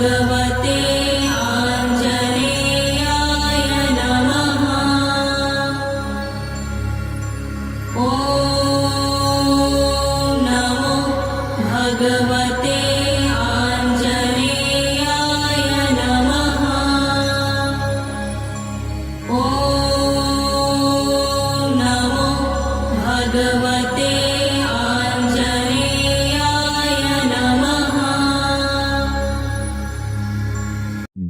भगवते आञ्जनेयाय नमः। ॐ नमो भगवते आञ्जनेयाय नमः। ॐ नमो भगवते आञ्जनेयाय नमः।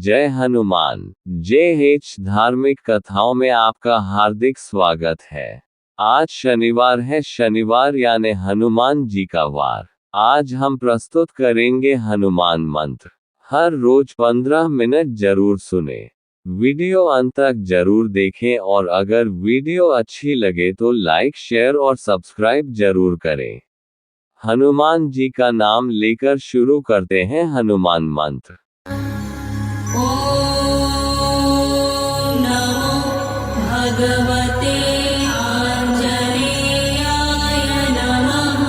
जय हनुमान। JH धार्मिक कथाओं में आपका हार्दिक स्वागत है। आज शनिवार है, शनिवार यानी हनुमान जी का वार। आज हम प्रस्तुत करेंगे हनुमान मंत्र। हर रोज 15 मिनट जरूर सुने। वीडियो अंत तक जरूर देखें और अगर वीडियो अच्छी लगे तो लाइक, शेयर और सब्सक्राइब जरूर करें। हनुमान जी का नाम लेकर शुरू करते हैं हनुमान मंत्र। ॐ नमो भगवते आञ्जनेयाय नमः।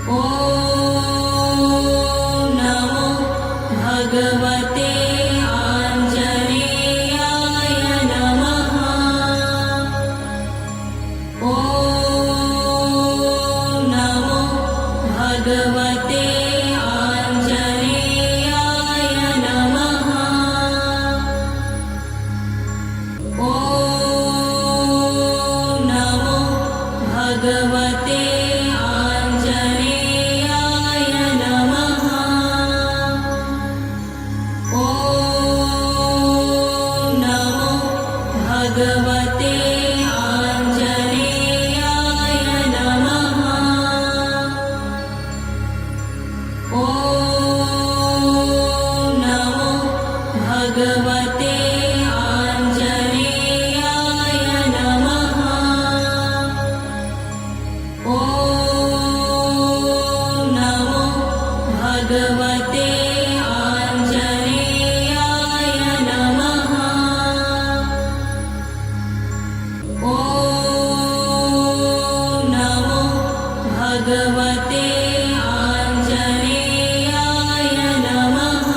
ॐ नमो भगवते आञ्जनेयाय नमः। ॐ नमो भगवते भगवते आञ्जनेयाय नमः। ॐ नमो भगवते आञ्जनेयाय नमः। ॐ नमो भगवते आञ्जनेयाय नमः। ॐ नमो भगवते आञ्जनेयाय नमः। ॐ नमो भगवते आञ्जनेयाय नमः।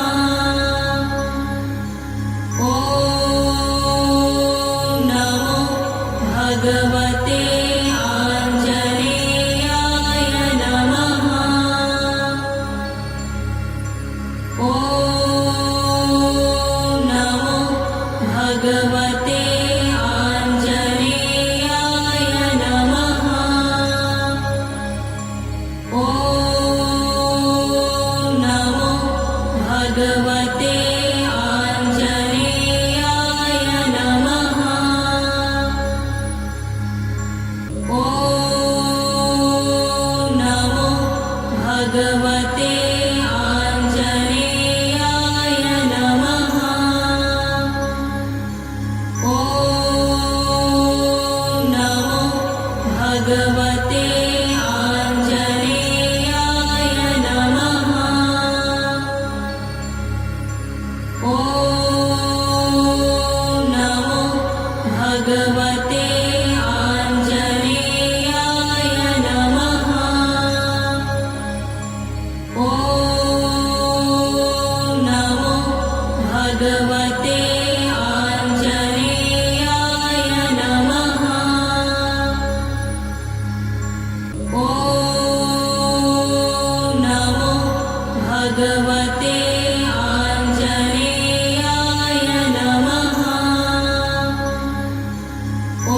ॐ नमो भगवते आञ्जनेयाय नमः। ॐ नमो भगवते आञ्जनेयाय नमः। ॐ नमो भगवते आञ्जनेयाय नमः। ॐ नमो भगवते आञ्जनेयाय नमः। ॐ नमो भगवते आञ्जनेयाय नमः। ॐ नमो भगवते आञ्जनेयाय नमः। ॐ नमो भगवते आञ्जनेयाय नमः। ॐ नमो भगवते आञ्जनेयाय नमः। ॐ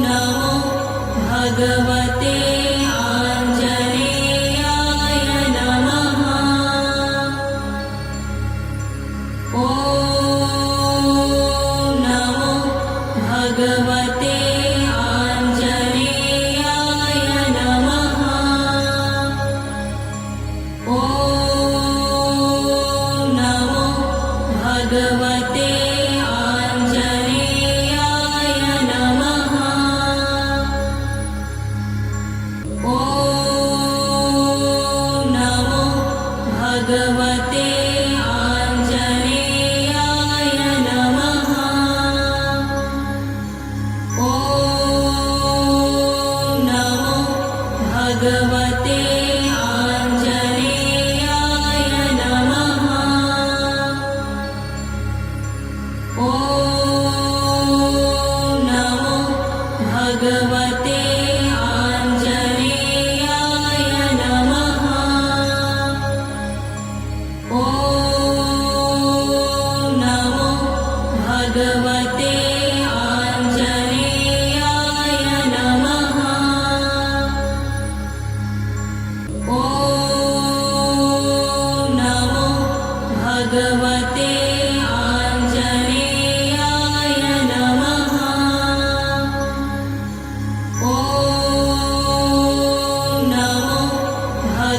नमो भगवते आञ्जनेयाय नमः। ॐ नमो भगवते आञ्जनेयाय नमः। ॐ नमो भगवते आञ्जनेयाय नमः। ॐ नमो भगवते आञ्जनेयाय नमः। ॐ नमो भगवते